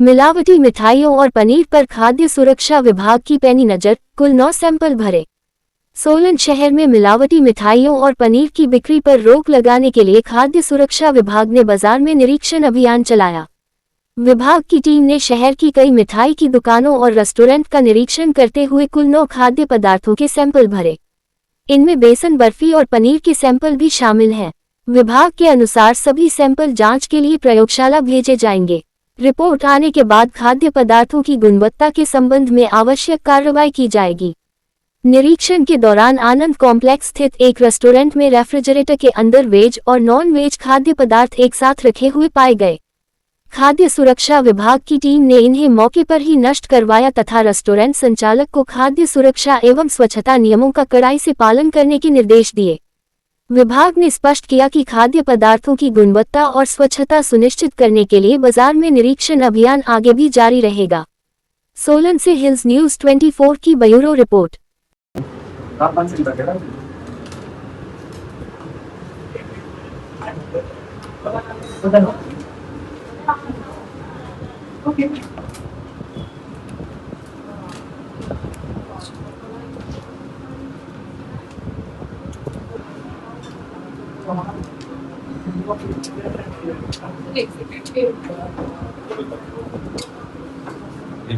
मिलावटी मिठाइयों और पनीर पर खाद्य सुरक्षा विभाग की पैनी नजर, कुल 9 सैंपल भरे। सोलन शहर में मिलावटी मिठाइयों और पनीर की बिक्री पर रोक लगाने के लिए खाद्य सुरक्षा विभाग ने बाजार में निरीक्षण अभियान चलाया। विभाग की टीम ने शहर की कई मिठाई की दुकानों और रेस्टोरेंट का निरीक्षण करते हुए कुल 9 खाद्य पदार्थों के सैंपल भरे। इनमें बेसन बर्फी और पनीर के सैंपल भी शामिल हैं। विभाग के अनुसार सभी सैंपल जांच के लिए प्रयोगशाला भेजे जाएंगे। रिपोर्ट आने के बाद खाद्य पदार्थों की गुणवत्ता के संबंध में आवश्यक कार्रवाई की जाएगी। निरीक्षण के दौरान आनंद कॉम्प्लेक्स स्थित एक रेस्टोरेंट में रेफ्रिजरेटर के अंदर वेज और नॉन वेज खाद्य पदार्थ एक साथ रखे हुए पाए गए। खाद्य सुरक्षा विभाग की टीम ने इन्हें मौके पर ही नष्ट करवाया तथा रेस्टोरेंट संचालक को खाद्य सुरक्षा एवं स्वच्छता नियमों का कड़ाई से पालन करने के निर्देश दिए। विभाग ने स्पष्ट किया कि खाद्य पदार्थों की गुणवत्ता और स्वच्छता सुनिश्चित करने के लिए बाजार में निरीक्षण अभियान आगे भी जारी रहेगा। सोलन से हिल्स न्यूज 24 की ब्यूरो रिपोर्ट।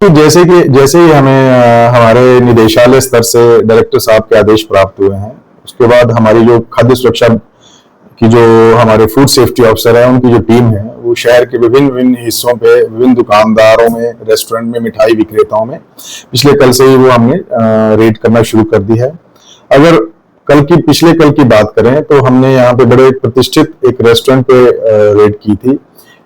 जैसे ही हमें हमारे निदेशालय स्तर से डायरेक्टर साहब के आदेश प्राप्त हुए हैं, उसके बाद हमारी जो खाद्य सुरक्षा की जो हमारे फूड सेफ्टी ऑफिसर है उनकी जो टीम है वो शहर के विभिन्न हिस्सों पे विभिन्न दुकानदारों में, रेस्टोरेंट में, मिठाई विक्रेताओं में पिछले कल से ही वो हमने रेड करना शुरू कर दी है। अगर पिछले कल की बात करें तो हमने यहाँ पे बड़े प्रतिष्ठित एक रेस्टोरेंट पे रेड की थी,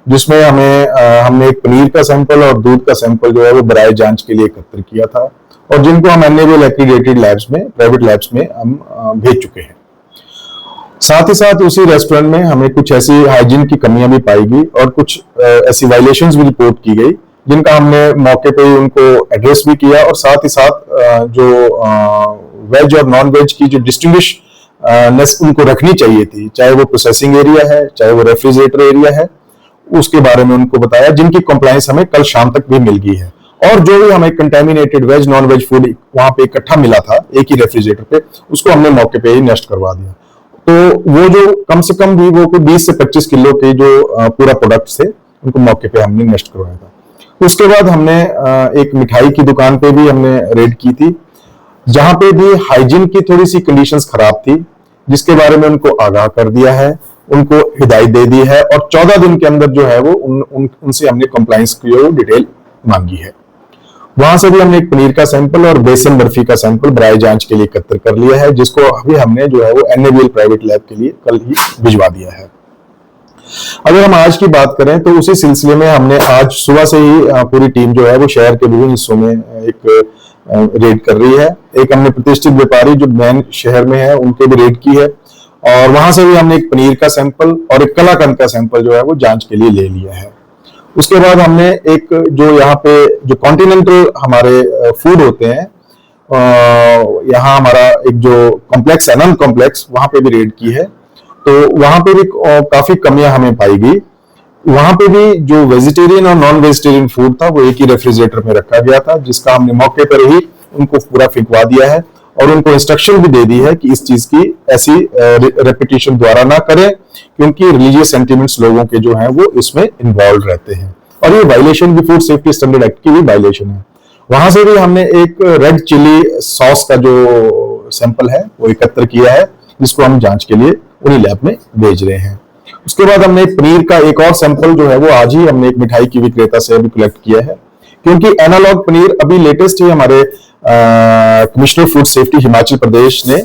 जिसमें हमने एक पनीर का सैंपल और दूध का सैंपल जो है वो बराए जांच के लिए एकत्र किया था और जिनको हम एनएबीएल एक्रीडेटेड लैब्स में, प्राइवेट लैब्स में हम भेज चुके हैं। साथ ही साथ उसी रेस्टोरेंट में हमें कुछ ऐसी हाइजीन की कमियां भी पाई गई और कुछ ऐसी वायलेशंस भी रिपोर्ट की गई, जिनका हमने मौके पे ही उनको एड्रेस भी किया और साथ ही साथ जो वेज और नॉन वेज की जो डिस्टिंग्विशनेस उनको रखनी चाहिए थी, चाहे वो प्रोसेसिंग एरिया है, चाहे वो रेफ्रिजरेटर एरिया है, उसके बारे में उनको बताया, जिनकी कंप्लायंस हमें कल शाम तक भी मिल गई है। और जो भी हमें contaminated veg non veg food वहां पे इकट्ठा मिला था एक ही रेफ्रिजरेटर पे, उसको हमने मौके पे ही नष्ट करवा दिया। तो वो जो कम से कम भी वो 20 से 25 किलो के जो पूरा प्रोडक्ट थे उनको मौके पे हमने नष्ट करवाया था। उसके बाद हमने एक मिठाई की दुकान पे भी हमने रेड की थी, जहां पे भी हाइजीन की थोड़ी सी कंडीशंस खराब थी, जिसके बारे में उनको आगाह कर दिया है, उनको हिदायत दे दी है और 14 दिन के अंदर जो है वो उनसे हमने कंप्लायंस की डिटेल मांगी है। वहां से भी हमने एक पनीर का सैंपल और बेसन बर्फी का सैंपल बराए जांच के लिए एकत्र कर लिया है, जिसको अभी हमने जो है वो एनएबीएल प्राइवेट लैब के लिए कल ही भिजवा दिया है। अगर हम आज की बात करें तो उसी सिलसिले में हमने आज सुबह से ही पूरी टीम जो है वो शहर के विभिन्न हिस्सों में एक रेड कर रही है। एक हमने प्रतिष्ठित व्यापारी जो मेन शहर में है उनके भी रेड की है और वहां से भी हमने एक पनीर का सैंपल और एक कलाकंद का सैंपल जो है वो जांच के लिए ले लिया है। उसके बाद हमने एक जो यहाँ पे जो कॉन्टिनेंटल हमारे फूड होते हैं, यहाँ हमारा एक जो कॉम्प्लेक्स आनंद कॉम्प्लेक्स, वहां पे भी रेड की है। तो वहां पे भी काफी कमियां हमें पाई गई। वहां पे भी जो वेजिटेरियन और नॉन वेजिटेरियन फूड था वो एक ही रेफ्रिजरेटर में रखा गया था, जिसका हमने मौके पर ही उनको पूरा फेंकवा दिया है और उनको इंस्ट्रक्शन भी दे दी है कि इस चीज की ऐसी रेपिटेशन द्वारा ना करें, क्योंकि रिलीजियस सेंटिमेंट्स लोगों के जो हैं वो इसमें इन्वॉल्व रहते हैं और ये वायलेशन भी फूड सेफ्टी स्टैंडर्ड एक्ट की भी वायलेशन है। वहां से भी हमने एक रेड चिली सॉस का जो सैंपल है वो एकत्र किया है, जिसको हम जांच के लिए उन्हीं लैब में भेज रहे हैं। उसके बाद हमने पनीर का एक और सैंपल जो है वो आज ही हमने एक मिठाई की विक्रेता से अभी कलेक्ट किया है, क्योंकि एनालॉग पनीर अभी लेटेस्ट ही हमारे commissioner food safety Himachal Pradesh ने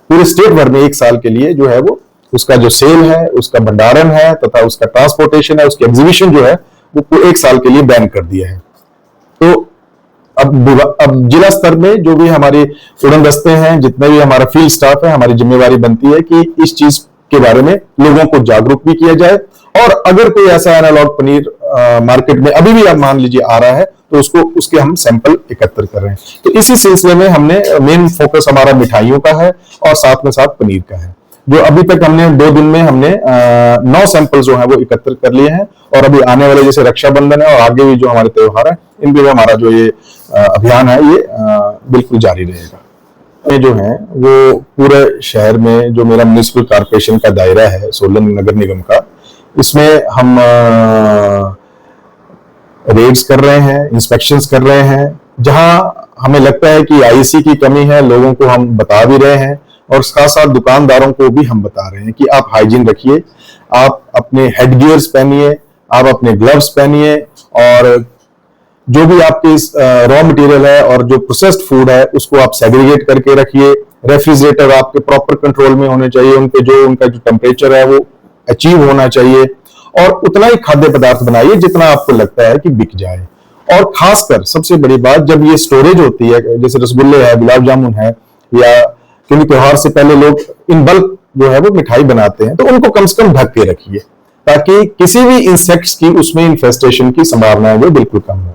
पूरे स्टेट भर में 1 साल के लिए जो है वो उसका जो सेल है, उसका भंडारण है तथा उसका ट्रांसपोर्टेशन है, उसकी एग्जीबिशन जो है वो 1 साल के लिए बैन कर दिया है। तो अब जिला स्तर में जो भी हमारे उड़न दस्ते हैं, जितने भी हमारा फील्ड स्टाफ है, हमारी जिम्मेवारी बनती है कि इस चीज के बारे में लोगों को जागरूक भी किया जाए और अगर कोई ऐसा एनालॉग पनीर मार्केट में अभी भी आप मान लीजिए आ रहा है तो उसके हम सैंपल एकत्र कर रहे हैं। तो इसी सिलसिले में हमने मेन फोकस हमारा मिठाइयों का है और साथ में साथ पनीर का है। जो अभी तक हमने 2 दिन में हमने 9 सैंपल जो है वो एकत्र कर लिए हैं, और अभी आने वाले जैसे रक्षाबंधन है और आगे भी जो हमारे त्योहार है, इनके लिए हमारा जो ये अभियान है ये बिल्कुल जारी रहेगा। ये जो है वो पूरे शहर में जो मेरा म्युनिसिपल कॉर्पोरेशन का दायरा है, सोलन नगर निगम का, इसमें हम रेड्स कर रहे हैं, इंस्पेक्शंस कर रहे हैं। जहां हमें लगता है कि आईसी की कमी है, लोगों को हम बता भी रहे हैं, और साथ साथ दुकानदारों को भी हम बता रहे हैं कि आप हाइजीन रखिए, आप अपने हेड गियर्स पहनिए, आप अपने ग्लव्स पहनिए, और जो भी आपके रॉ मटेरियल है और जो प्रोसेस्ड फूड है उसको आप सेग्रीगेट करके रखिए। रेफ्रिजरेटर आपके प्रॉपर कंट्रोल में होने चाहिए, उनका जो टेम्परेचर है वो अचीव होना चाहिए, और उतना ही खाद्य पदार्थ बनाइए जितना आपको लगता है कि बिक जाए। और खासकर सबसे बड़ी बात, जब ये स्टोरेज होती है, जैसे रसगुल्ले है, गुलाब जामुन है, या क्योंकि त्योहार से पहले लोग इन बल्क जो है वो मिठाई बनाते हैं, तो उनको कम से कम ढक के रखिए ताकि किसी भी इंसेक्ट्स की उसमें इन्फेस्टेशन की संभावना है वो बिल्कुल कम हो।